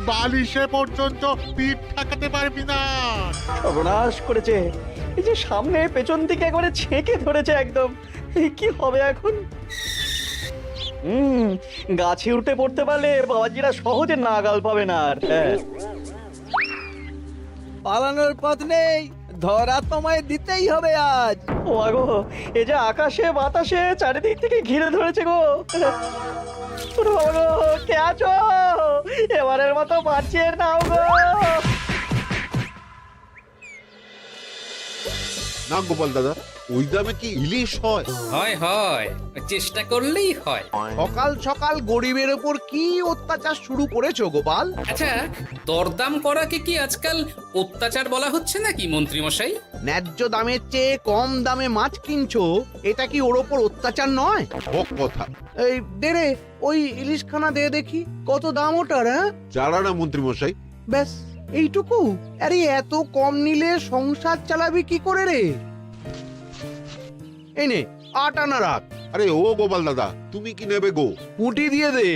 বালিশে পর্যন্ত পিঠ ঠেকাতে পারবি না। সর্বনাশ করেছে, এই যে সামনে পেছন দিকে একবারে ছেঁকে ধরেছে একদম। এই কি হবে এখন? গাছে উঠে পড়তে পারলে বাবাজিরা সহজে নাগাল পাবে না আর। হ্যাঁ, পালানোর পথ নেই, ধরা তোমায় দিতেই হবে আজ। ও আগো, এই যে আকাশে বাতাসে চারিদিক থেকে ঘিরে ধরেছে গো। ওরে বাবা গো, কে আছো? এবারের মতো বাঁচিয়ে নাও গো। না গোপাল দাদা, ওই দামে কি ইলিশ হয়? হয় হয়, চেষ্টা করলেই হয়। সকাল সকাল গরিবের ওপর কি অত্যাচার শুরু করেছো গোপাল? আচ্ছা, দরদাম করাকে কি আজকাল অত্যাচার বলা হচ্ছে নাকি মন্ত্রী মশাই? ন্যায্য দামের চেয়ে কম দামে মাছ কিনছো, এটা কি ওর ওপর অত্যাচার নয়? হক কথা। এই দে রে, ওই ইলিশখানা দে দেখি, কত দাম ওটার? হ্যাঁ, চারা না মন্ত্রী মশাই? ব্যাস এইটুকু? আরে এত কম নিলে সংসার চালাবি কি করে রে? এই নে, 8 আনা রাখ। আরে ও গোপাল দাদা, তুমি কি নেবে গো? পুঁটি দিয়ে দে,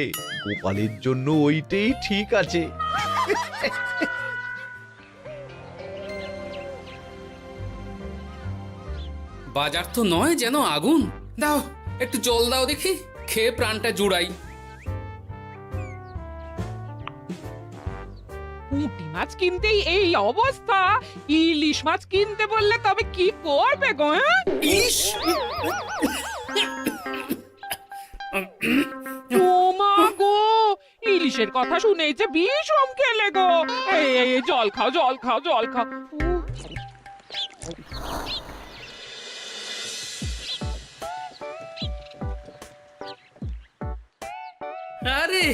গোপালের জন্য ওইটাই ঠিক আছে। বাজার তো নয় যেন আগুন। দাও, একটু জল দাও দেখি, খেয়ে প্রাণটা জুড়াই। পুঁটি মাছ কিনতেই এই অবস্থা, ইলিশ মাছ কিনতে বললে তবে কি করবে গো? ইলিশ! ও মা গো, ইলিশের কথা শুনেই যে বিষম খেলে গো। এই জল খাও, জল খাও, জল খাও। আরে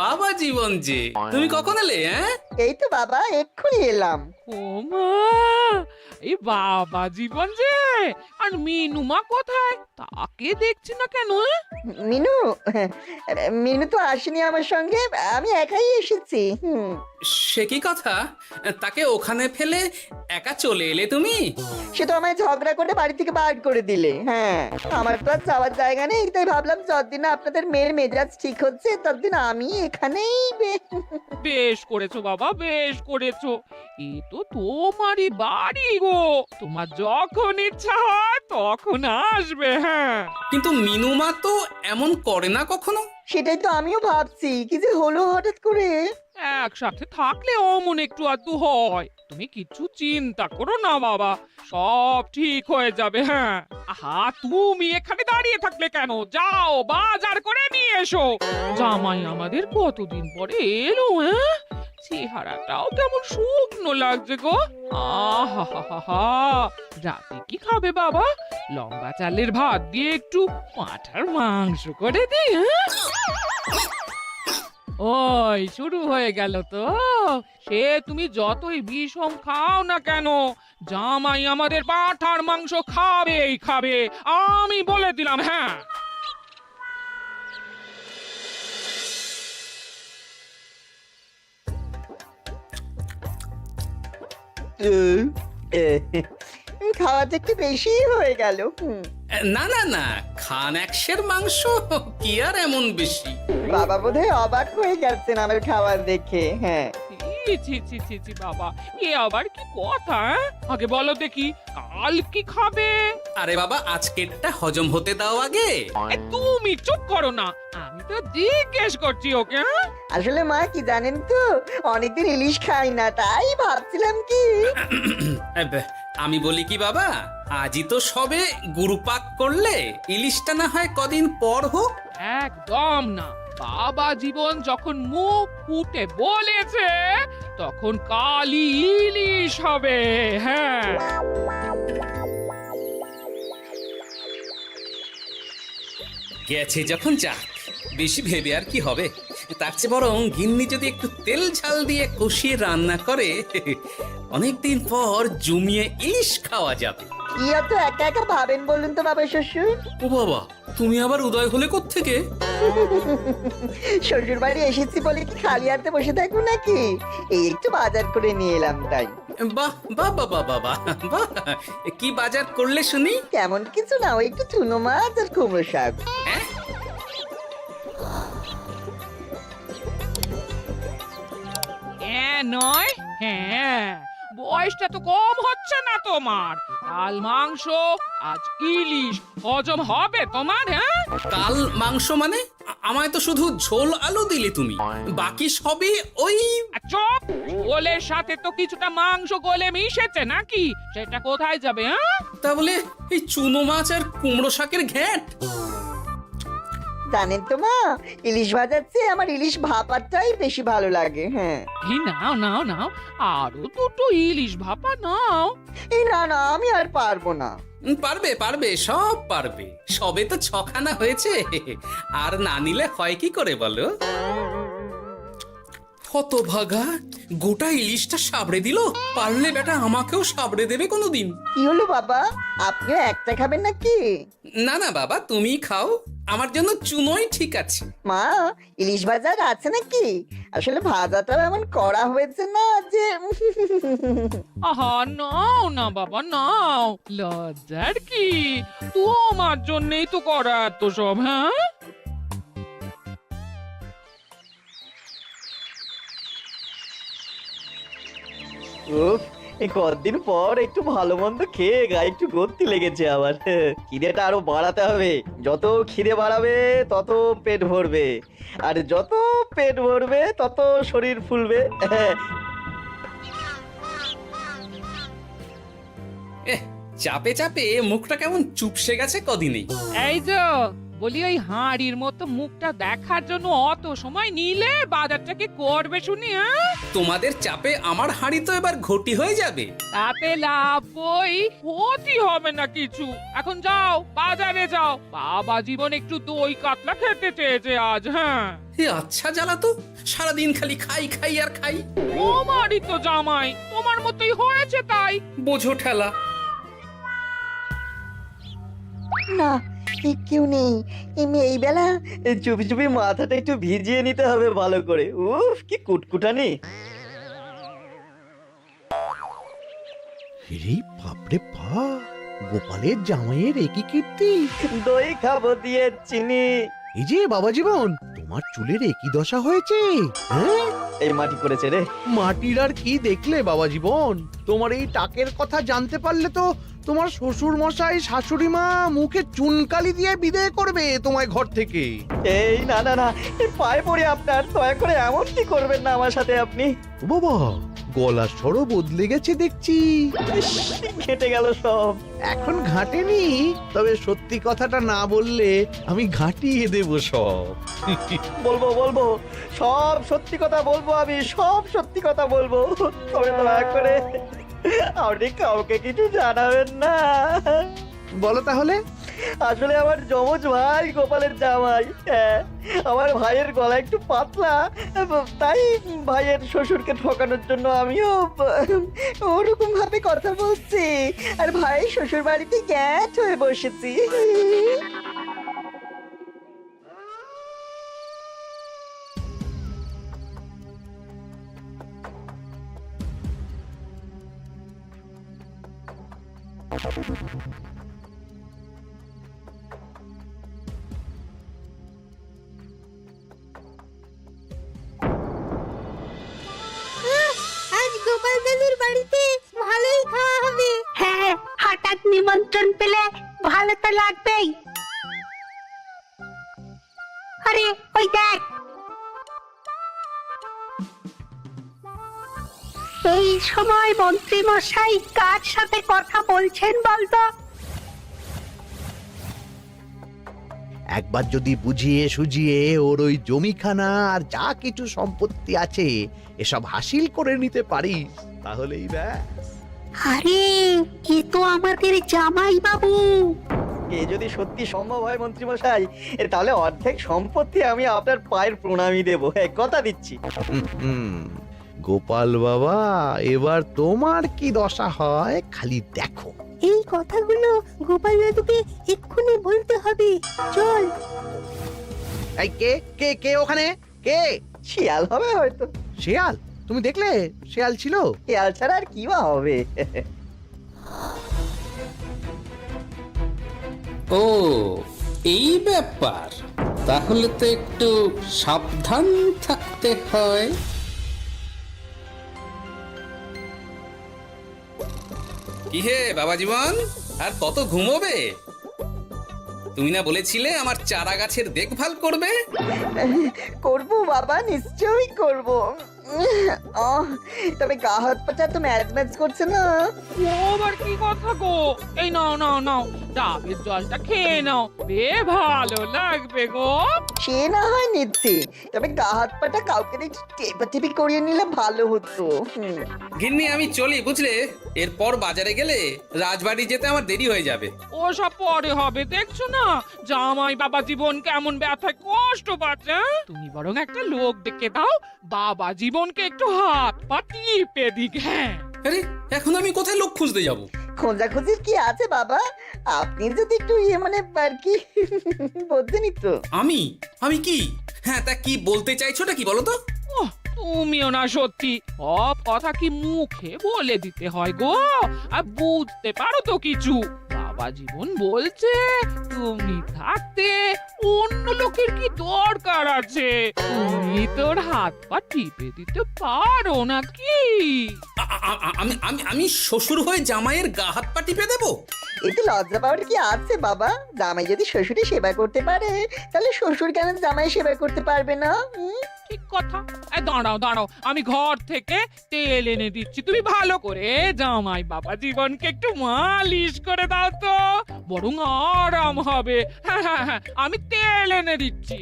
বাবা জীবন যে, তুমি কখন এলে? হ্যাঁ, এই তো বাবা এক্ষুনি এলাম। ও মা, এই বাবা জীবন যে, আর মিনুমা কোথায়? তাকে দেখছি না কেন? মিনু মিনু তো আসেনি আমার সঙ্গে, আমি একাই এসেছি। সে কি কথা? তাকে ওখানে ফেলে একা চলে এলে তুমি? সে তো আমায় ঝগড়া করে বাড়ি থেকে বার করে দিলে। হ্যাঁ, আমার তো আর যাওয়ার জায়গা নেই, তাই ভাবলাম যতদিন আপনাদের মেয়ের মেজাজ ঠিক হচ্ছে ততদিন আমি এখানেই বেশ করেছো বাবা, বেশ করেছো। এ তো তোমারই বাড়ি গো, তোমার যখন ইচ্ছা হয় তখন আসবে। হ্যাঁ, কিন্তু মিনুমা তো এমন করে না কখনো। সেটাই তো আমিও ভাবছি, কি যে হলো হঠাৎ করে। একসাথে থাকলে অমন একটু আধটু হয়। তুমি কিছু চিন্তা করো না বাবা, সব ঠিক হয়ে যাবে। হ্যাঁ, আহা, তুমি এখানে দাঁড়িয়ে থাকলে কেন? যাও বাজার করে নিয়ে এসো। জামাই আমাদের কতদিন পরে এলো। হ্যাঁ, চেহারাটাও কেমন শুকনো লাগছে গো। আহা হা হা হা, রাতে কি খাবে বাবা? লম্বা চালের ভাত দিয়ে একটু পাঁঠার মাংস করে দিই। হ্যাঁ, ওই শুরু হয়ে গেল তো। সে তুমি যতই বিষম খাও না কেন, জামাই আমাদের পাঁঠার মাংস খাবেই খাবে, আমি বলে দিলাম। হ্যাঁ, খাওয়াতে একটু বেশি হয়ে গেল। না না না, খান একশের মাংস কি আর এমন বেশি? বাবা বোধহয় অবাক হয়ে গেছেন আমার খাবার দেখে। হ্যাঁ, ছি ছি ছি ছি ছি বাবা, এ আবার কি কথা? আগে বলো দেখি, কাল কি খাবে? আরে বাবা, আজকেরটা হজম হতে দাও আগে। তুমি চুপ করো না, আমি তো জিজ্ঞেস করছি ওকে। হ্যাঁ, আসলে মা কি জানেন তো, অনেকদিন ইলিশ খাই না, তাই ভাবছিলাম কি। আমি বলি কি বাবা, আজই তো সবে গুরুপাক করলে, ইলিশটা না হয় কদিন পর হোক। একদম না, বাবা জীবন যখন মুখ ফুটে বলেছে তখন কালই ইলিশ হবে। হ্যাঁ, গেছে যখন যাক, বেশি ভেবে আর কি হবে। তার চেয়ে বরং গিন্নি যদি একটু তেল ঝাল দিয়ে কষিয়ে রান্না করে, অনেকদিন পর জমিয়ে ইলিশ খাওয়া যাবে। কি এত একা একা ভাবেন বলুন তো বাবা শ্বশুর? ও বাবা, তুমি আবার উদয় হলে কোত্থেকে? শ্বশুর বাড়ি এসেছি বলে কি খালি হাতে বসে থাকবো নাকি? এই একটু বাজার করে নিয়ে এলাম তাই। বাহ বাহ বাহ বাহ বাহ বাহ, কি বাজার করলে শুনি? তেমন কিছু না, ওই একটু চুনো মাছ আর কুমড়ো শাক। হ্যাঁ, হ্যাঁ নয় হ্যাঁ, বয়সটা তো কম হচ্ছে না তোমার। কাল মাংস, আজ ইলিশ, হজম হবে তোমার? হ্যাঁ, কাল মাংস মানে আমায় তো শুধু ঝোল আলু দিলে তুমি, বাকি সবই ওই। আর চুপ! ওলের সাথে তো কিছুটা মাংস গলে মিশেছে নাকি? সেটা কোথায় যাবে? হ্যাঁ, তা বলে এই চুনো মাছ আর কুমড়ো শাকের ঘ্যাঁট। জানেন তো মা, ইলিশ ভাজার চেয়ে আমার ইলিশ ভাপাটাই বেশি ভালো লাগে। হ্যাঁ, এই নাও নাও নাও, আরো দুটো ইলিশ ভাপা নাও। এই না না, আমি আর পারবো না। পারবে পারবে, সব পারবে। সবে তো 6খানা হয়েছে, আর না নিলে হয় কি করে বলো? হতভাগা, গোটা ইলিশটা সাবড়ে দিল। পারলে বেটা আমাকেও সাবড়ে দেবে কোনোদিন। কি হলো বাবা, আপনিও একটা খাবেন নাকি? না না বাবা, তুমিই খাও, আমার জন্য চুনোই ঠিক আছে। মা, ইলিশ ভাজা আছে নাকি? আসলে ভাজাটা এমন করা হয়েছে না যে আহা, নাও না বাবা নাও, লজ্জার কি? তোমার জন্যই তো করা এত সব। হ্যাঁ, উফ, এই কতদিন পর একটু ভালো মন্দ খেয়ে গায়ে একটু গতি লেগেছে আবার। খিদেটা আরো বাড়াতে হবে। যত খিদে বাড়াবে তত পেট ভরবে, আর যত পেট ভরবে তত শরীর ফুলবে। চাপে চাপে মুখটা কেমন চুপসে গেছে কদিনেই। এই যে বলি, ওই হাঁড়ির মতো মুখটা দেখার জন্য অত সময় নিলে বাজারটা কি করবে শুনি? হ্যাঁ, তোমাদের চাপে আমার হাঁড়ি তো এবার ঘটি হয়ে যাবে। তাতে লাভ বই, ক্ষতি হবে না কিছু। এখন যাও, বাজারে যাও। বাবা জীবন একটু দই কাতলা খেতে চেয়েছে আজ। হ্যাঁ, এ আচ্ছা জ্বালা তো, সারাদিন খালি খাই খাই আর খাই। তোমারই তো জামাই, তোমার মতোই হয়েছে তাই। বোঝো ঠেলা। না, কেউ নেই। এই বেলা চুপি চুপি মাথাটা একটু ভিজিয়ে নিতে হবে ভালো করে। উফ, কি কুটকুটানি। রে বাপরে বাপ, গোপালের জামাইয়ের একই কীর্তি। দই খাবো দিয়ে চিনি। এই যে বাবা জীবন, তোমার চুলের একই দশা হয়েছে। হ্যাঁ, এই মাটি করেছে রে। মাটির আর কি দেখলে বাবা জীবন? তোমার এই টাকের কথা জানতে পারলে তো তোমার শ্বশুর মশাই শাশুড়ি মা মুখে চুনকালি দিয়ে বিদায় করবে তোমায় ঘর থেকে। এই না না না, এই পায়ে পড়ে আপনার, দয়া করে এমন কি করবেন না আমার সাথে আপনি। ও বাবা, গলার স্বরও বদলে গেছে দেখছি। ইস, ঘেটে গেল সব। এখন ঘাটেনি, তবে সত্যি কথাটা না বললে আমি ঘাটিয়ে দেব সব। বলবো বলবো, সব সত্যি কথা বলবো, আমি সব সত্যি কথা বলবো। তবে দয়া করে আপনি কাউকে কিছু জানাবেন না। বলো তাহলে। আসলে আমার যমজ ভাই গোপালের জামাই, হ্যাঁ, আমার ভাইয়ের গলা একটু পাতলা, তাই ভাইয়ের শ্বশুরকে ঠকানোর জন্য আমিও ওরকম ভাবে কথা বলছি, আর ভাই শ্বশুর বাড়িতে গ্যাট হয়ে বসেছি। আজ গোপাল দাদুর বাড়িতে ভালোই খাওয়া হবে। হ্যাঁ, হঠাৎ নিমন্ত্রণ পেলে ভালো তো লাগবেই। আরে ওই দেখ, এই সময় মন্ত্রী মশাই কার সাথে কথা বলছেন বলতো? একবার যদি বুঝিয়ে সুঝিয়ে ওর ওই জমিখানা আর যা কিছু সম্পত্তি আছে এসব হাসিল করে নিতে পারিস, তাহলেই ব্যাস। আরে এ তো আমাদের জামাই বাবু। এ যদি সত্যি সম্ভব হয় মন্ত্রী মশাই, তাহলে অর্ধেক সম্পত্তি আমি আপনার পায়ের প্রণামী দেবো, কথা দিচ্ছি। হুম, গোপাল বাবা, এবার তোমার কি দশা হয় খালি দেখো। এই কথাগুলো গোপাল দাদুকে এক্ষুনি বলতে হবে। চল। এই কে কে কে ওখানে? কে? শিয়াল হবে হয়তো। শেয়াল? তুমি দেখলে শেয়াল ছিল? শিয়াল ছাড়া আর কি বা হবে। ও, এই ব্যাপার। তাহলে তো একটু সাবধান থাকতে হয়। কি হে বাবা জীবন, আর কত ঘুমোবে? তুমি না বলেছিলে আমার চারা গাছের দেখভাল করবে? করবো বাবা, নিশ্চয়ই করবো। তবে গা হাত পাটা তো ম্যাচ ম্যাচ করছে না। ও আবার কি কথা গো? এই নাও নাও নাও, ডাবের জলটা খেয়ে নাও, বে ভালো লাগবে গো। সে না হয় নিচ্ছি, তবে গা হাত পাটা কাউকে একটু টেপাটেপি করিয়ে নিলে ভালো হতো। গিন্নি আমি চলি বুঝলে, এরপর বাজারে গেলে রাজবাড়ি যেতে আমার দেরি হয়ে যাবে। ও সব পরে হবে, দেখছো না জামাই বাবা জীবন কেমন ব্যথায় কষ্ট পাচ্ছে। তুমি বরং একটা লোক ডেকে দাও, বাবা জীবনকে একটু হাত পা টিপে দিক। হ্যাঁ, আরে এখন আমি কোথায় লোক খুঁজতে যাব? খোঁজাখুঁজির কি আছে বাবা, আপনি যদি একটু মানে আর কি বলতেনই তো। আমি আমি কি? হ্যাঁ তা কি বলতে চাইছোটা কি বলো তো? ওহ, তুমিও না সত্যি, সব কথা কি মুখে বলে দিতে হয় গো? আর বুঝতে পারো তো কিছু? বাবা জীবন বলছে তুমি থাকতে অন্য লোকের কি দরকার আছে? তুমি তোর হাত পা টিপে দিতে পারো নাকি? আমি আমি আমি শ্বশুর হয়ে জামাইয়ের গা হাত পা টিপে দেবো? এতে লজ্জা পাওয়ার কি আছে বাবা? জামাই যদি শ্বশুরের সেবা করতে পারে, তাহলে শ্বশুর কেন জামাই সেবা করতে পারবে না? ঠিক কথা। এই দাঁড়াও দাঁড়াও, আমি ঘর থেকে তেল এনে দিচ্ছি, তুমি ভালো করে জামাই বাবা জীবনকে একটু মালিশ করে দাও তো, বরং আরাম হবে। হ্যাঁ হ্যাঁ হ্যাঁ, আমি তেল এনে দিচ্ছি।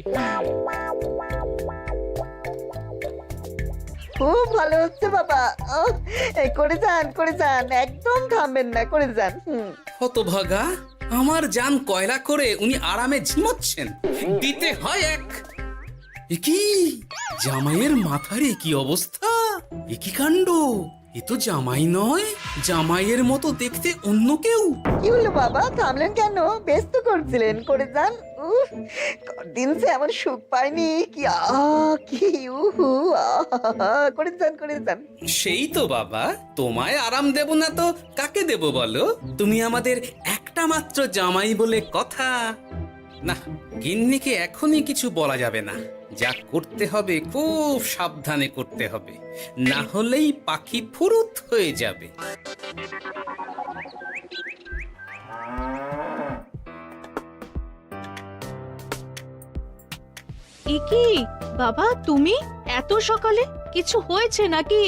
খুব ভালো হচ্ছে বাবা। এই করে যান, একদম থামবেন না, করে যান। হতভাগা, আমার জান কয়লা করে উনি আরামে ঝিমোচ্ছেন, দিতে হয় এক। এ কি জামাইয়ের মাথার কি অবস্থা? এ কি কাণ্ড! এ তো জামাই নয়, জামাইয়ের মতো দেখতে অন্য কেউ। কি হলো বাবা, থামলেন কেন? ব্যস্ত করছিলেন, করে যান। দিন সে এমন সুখ পাইনি। কি কি করে যান। সেই তো বাবা, তোমায় আরাম দেব না তো কাকে দেব বলো? তুমি আমাদের একটা মাত্র জামাই বলে কথা। না, গিন্নিকে এখনই কিছু বলা যাবে না। যা করতে হবে খুব সাবধানে করতে হবে, না হলেই পাখি ফুরুত হয়ে যাবে। কি বাবা, তুমি এত সকালে? কিছু হয়েছে নাকি?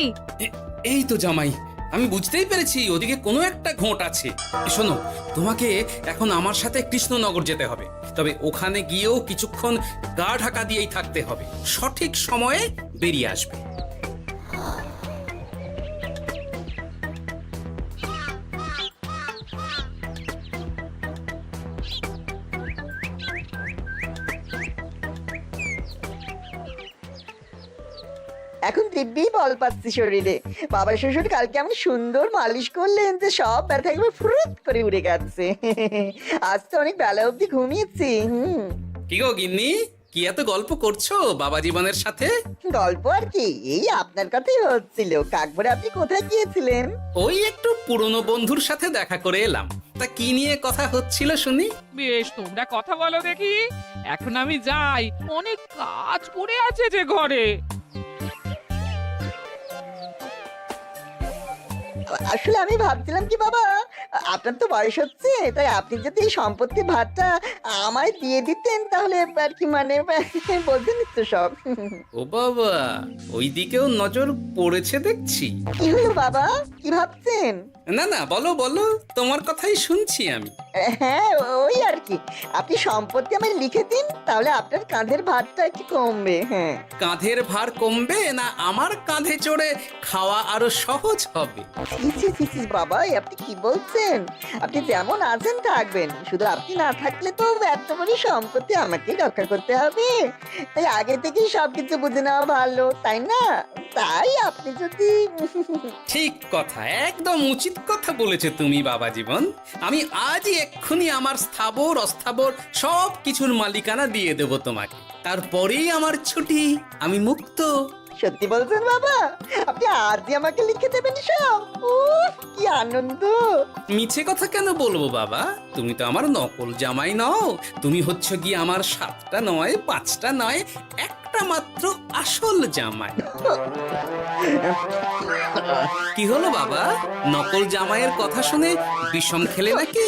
এই তো জামাই, আমি বুঝতেই পেরেছি ওদিকে কোনো একটা ঘোট আছে। শোনো, তোমাকে এখন আমার সাথে কৃষ্ণনগর যেতে হবে, তবে ওখানে গিয়েও কিছুক্ষণ গা ঢাকা দিয়েই থাকতে হবে, সঠিক সময়ে বেরিয়ে আসবে। এখন দিব্যি বল পাচ্ছি শরীরে। বাবা শ্বশুর কালকে এমন সুন্দর মালিশ করলেন যে সব ব্যথা একবার ফুরুত করে উড়ে গেছে। আজ তো অনেক বেলা অবধি ঘুমিয়েছি। কি গো গিন্নি, কি এত গল্প করছো বাবা জীবনের সাথে? গল্প আর কি, এই আপনার কথাই হচ্ছিল। কাকভরে আপনি কোথায় গিয়েছিলেন? ওই একটু পুরনো বন্ধুর সাথে দেখা করে এলাম। তা কি নিয়ে কথা হচ্ছিল শুনি? বেশ, তোমরা কথা বলো দেখি, এখন আমি যাই, অনেক কাজ পড়ে আছে যে ঘরে। আসলে আমি ভাবছিলাম কি বাবা, আপনার তো বয়স হচ্ছে, তাই আপনি যদি এই সম্পত্তির ভাগটা আমায় দিয়ে দিতেন তাহলে আর কি, মানে বলতে নিত সব। ও বাবা, ওই দিকেও নজর পড়েছে দেখছি। কি হলো বাবা, কি ভাবছেন? না না, বলো বলো, তোমার কথাই শুনছি আমি। হ্যাঁ, ওই আর কি, আপনি সম্পত্তি আমায় লিখে দিন, তাহলে আপনার কাঁধের ভারটা একটু কমবে। হ্যাঁ, কাঁধের ভার কমবে না আমার কাঁধে চড়ে খাওয়া আরো সহজ হবে? ছি বাবা, আপনি কি বলছেন? আপনি যেমন আছেন থাকবেন, শুধু আপনি না থাকলে তো এত বড় সম্পত্তি আমাকেই রক্ষা করতে হবে। তাই আগে থেকেই সবকিছু বুঝে নেওয়া ভালো, তাই না? তাই আপনি যদি ঠিক কথা, একদম উচিত কথা বলেছো তুমি বাবা জীবন। আমি আজই এক্ষুনি আমার স্থাবর অস্থাবর সব কিছুর মালিকানা দিয়ে দেব তোমাকে, তারপরেই আমার ছুটি, আমি মুক্ত। সত্যি বলছেন বাবা? আপনি আজই আমাকে লিখে দেবেন সব? কি আনন্দ! মিছে কথা কেন বলবো বাবা, তুমি তো আমার নকল জামাই নও, তুমি হচ্ছে গিয়ে আমার 7টা নয় 5টা নয় একটা মাত্র আসল জামাই। কি হলো বাবা, নকল জামাইয়ের কথা শুনে বিষম খেলে নাকি?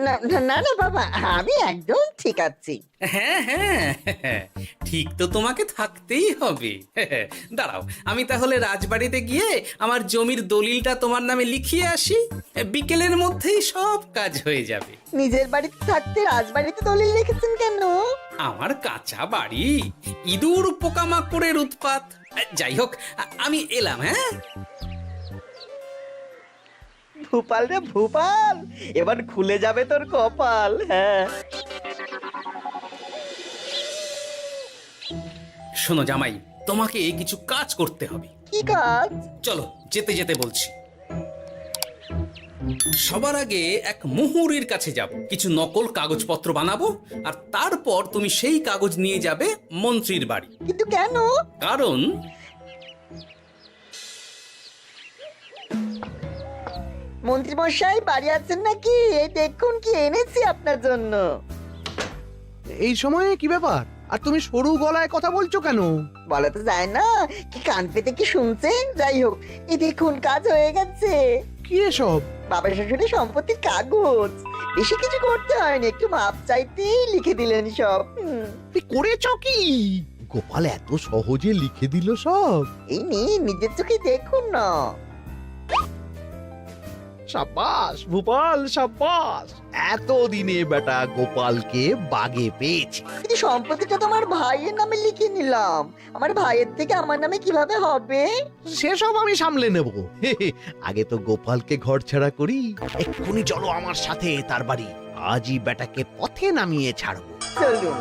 না না না না বাবা, আমি একদম ঠিক আছি। হ্যাঁ হ্যাঁ, ঠিক তো তোমাকে থাকতেই হবে। দাঁড়াও, আমি তাহলে রাজবাড়িতে গিয়ে আমার জমির দলিলটা তোমার নামে লিখিয়ে আসি। বিকেলের মধ্যেই সব কাজ হয়ে যাবে। নিজের বাড়িতে থাকতে রাজবাড়িতে দলিল রেখেছেন কেন? আমার কাঁচা বাড়ি, ইঁদুর পোকামাকড়ের উৎপাত। যাই হোক, আমি এলাম। হ্যাঁ, ভূপাল রে ভূপাল, এবার খুলে যাবে তোর কপাল। হ্যাঁ, শোনো জামাই, তোমাকে কিছু কাজ করতে হবে। কি কাজ? চলো, যেতে যেতে বলছি। সবার আগে এক মুহুরির কাছে যাব, কিছু নকল কাগজপত্র বানাবো, আর তারপর তুমি সেই কাগজ নিয়ে যাবে মন্ত্রীর বাড়ি। কিন্তু কেন? কারণ মন্ত্রী মশাই বাড়ি আছেন নাকি? এই দেখুন কি এনেছি আপনার জন্য। এই সময়ে কি ব্যাপার? আর তুমি সরু গলায় কথা বলছো কেন? বলা তো যায় না, কি কান পেতে কি শুনছেন? যাই হোক, এই দেখুন কাজ হয়ে গেছে। কি এসব? বাবা শ্বশুরের সম্পত্তির কাগজ। বেশি কিছু করতে হয়নি, একটু মাপ চাইতেই লিখে দিলেন সব। তুই করেছো কি? গোপাল এত সহজে লিখে দিল সব? এই নিন, নিজের চোখে দেখুন না। সাব্বাস ভূপাল, সাব্বাস। এতদিনে বেটা গোপালকে বাগে পেয়েছি। কিন্তু সম্পত্তিটা তো আমার ভাইয়ের নামে লিখে নিলাম। আমার ভাইয়ের থেকে আমার নামে কিভাবে হবে? সেসব আমি সামলে নেব। আগে তো গোপালকে ঘর ছাড়া করি। এক্ষুনি চলো আমার সাথে তার বাড়ি। আজই বেটাকে পথে নামিয়ে ছাড়বো। চলুন।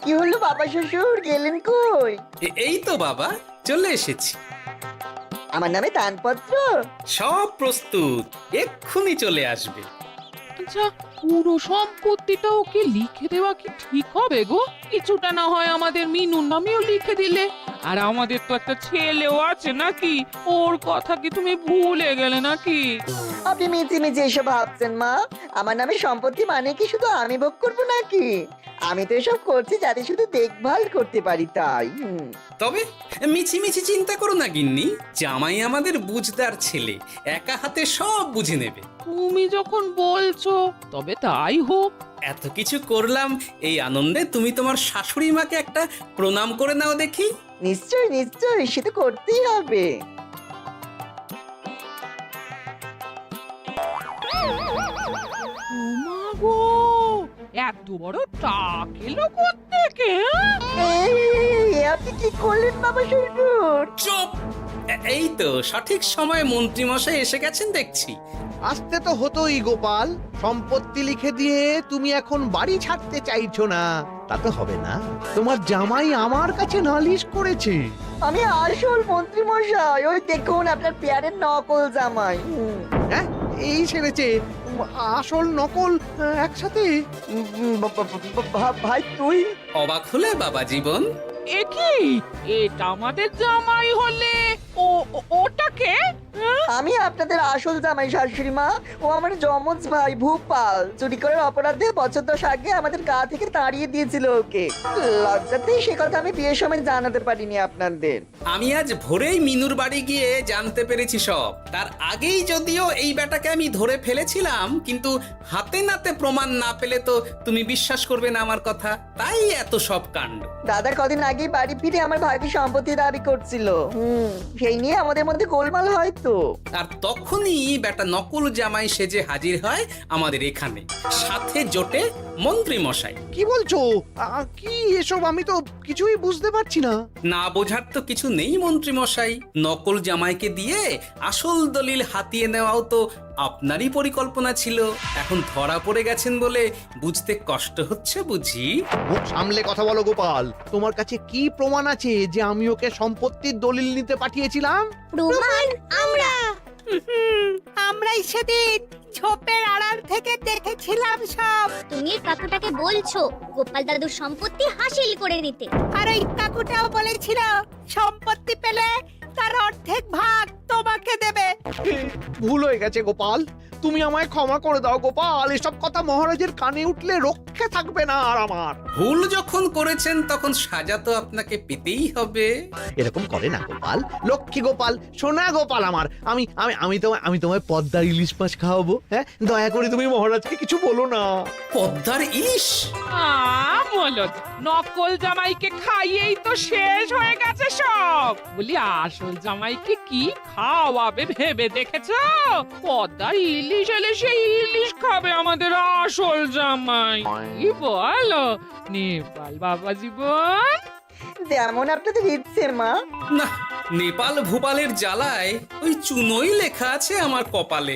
কি হলো বাবা শ্বশুর, গেলেন কই? এই তো বাবা, চলে এসেছি। আমার নামে দানপত্র? সব প্রস্তুত, এক্ষুনি চলে আসবে। আচ্ছা, পুরো সম্পত্তিটা ওকে লিখে দেওয়া কি ঠিক হবে গো? কিছুটা না হয় আমাদের মিনুর নামেও লিখে দিলে। আর আমাদের তো একটা ছেলেও আছে নাকি? ওর কথা কি তুমি ভুলে গেলে নাকি? আপনি মিছি মিছি এসব ভাবছেন মা? আমার নামে সম্পত্তি মানে কি শুধু আমি ভোগ করবো নাকি? আমি তো এসব করছি যাতে শুধু দেখভাল করতে পারি, তাই। তবে মিছি মিছি চিন্তা করো না গিন্নি, জামাই আমাদের বুঝদার ছেলে, একা হাতে সব বুঝে নেবে। তুমি যখন বলছো তবে তাই হোক। এত কিছু করলাম, এই আনন্দে তুমি তোমার শাশুড়ি মাকে একটা প্রণাম করে নাও দেখি। নিশ্চয় নিশ্চয়, সে তো করতেই হবে। ওমা গো, এত বড় টাক এলো কোত্থেকে? এই, আপনি কি করলেন বাবা শ্বশুর? চুপ! এই তো সঠিক সময়ে মন্ত্রী মশাই এসে গেছেন দেখছি। আসতে তো হতোই গোপাল। সম্পত্তি লিখে দিয়ে তুমি এখন বাড়ি ছাড়তে চাইছো না, তা তো হবে না। তোমার জামাই আমার কাছে নালিশ করেছে। আমি আসল মন্ত্রী মশাই, ওই দেখুন আপনার পেয়ারের নকল জামাই। হ্যাঁ, এই সেরেছে। আসল নকল একসাথে? ভাই তুই? অবাক হলে বাবা জীবন? এ কি, এটা আমাদের জামাই হলে ওটাকে? আমি আপনাদের আসল জামাই শাশুড়ি মা। ও আমার যমজ ভাই ভূপাল। চুরি করার অপরাধে বছর 10 আগে আমাদের গা থেকে তাড়িয়ে দিয়েছিল ওকে। লজ্জাতেই সে কথা আমি বিয়ের সময় জানাতে পারিনি আপনাদের। আমি আজ ভোরেই মিনুর বাড়ি গিয়ে জানতে পেরেছি সব। তার আগেই যদিও এই বেটাকে আমি ধরে ফেলেছিলাম, কিন্তু হাতে নাতে প্রমাণ না পেলে তো তুমি বিশ্বাস করবে না আমার কথা। তাই এত সব কাণ্ড। দাদা কদিন আগেই বাড়ি ফিরে আমার ভাইকে সম্পত্তি দাবি করছিল। সেই নিয়ে আমাদের মধ্যে গোলমাল হয় তো। আর তখনই বেটা নকল জামাই সেজে হাজির হয় আমাদের এখানে, সাথে জোটে মন্ত্রী মশাই। কি বলছো? কি এসব? আমি তো কিছুই বুঝতে পারছি না। না বোঝার তো কিছু নেই মন্ত্রী মশাই। নকল জামাইকে দিয়ে আসল দলিল হাতিয়ে নেওয়াও তো আপনারই পরিকল্পনা ছিল। এখন ধরা পড়ে গেছেন বলে বুঝতে কষ্ট হচ্ছে বুঝি? মুখ সামলে কথা বলো গোপাল। তোমার কাছে কি প্রমাণ আছে যে আমি ওকে সম্পত্তির দলিল নিতে পাঠিয়েছিলাম? প্রমাণ আমরা আমরাই সেদিন ঝোপের আড়াল থেকে দেখেছিলাম সব। তুমি কাকুটাকে বলছো গোপাল দাদুর সম্পত্তি হাসিল করে নিতে। আর ওই কাকুটাও বলেছিল সম্পত্তি পেলে তার অর্ধেক ভাগ তোমাকে দেবে। ভুল হয়ে গেছে গোপাল, তুমি আমায় ক্ষমা করে দাও গোপাল। এসব কথা মহারাজের কানে উঠলে রক্ষে থাকবে না আর আমার। ভুল যখন করেছেন তখন সাজা তো আপনাকে পেতেই হবে। এরকম করে না গোপাল, লক্ষ্মী গোপাল, সোনা গোপাল আমার। আমি আমি আমি তোমায় পদ্মার ইলিশ মাছ খাওয়াবো। হ্যাঁ, দয়া করে তুমি মহারাজকে কিছু বলো না। পদ্মার ইলিশ? মলদ নকল জামাইকে খাইয়েই তো শেষ হয়ে গেছে সব। বলি আসল জামাইকে কি খাওয়াবে ভেবে দেখেছো? পদ্মার ইলিশ এলে সেই ইলিশ খাবে আমাদের আসল জামাই। কি বলো নেপাল বাবা জীবন? যেমন আপনাদের ইচ্ছে মা। না, নেপাল ভূপালের জ্বালায় ওই চুনোই লেখা আছে আমার কপালে।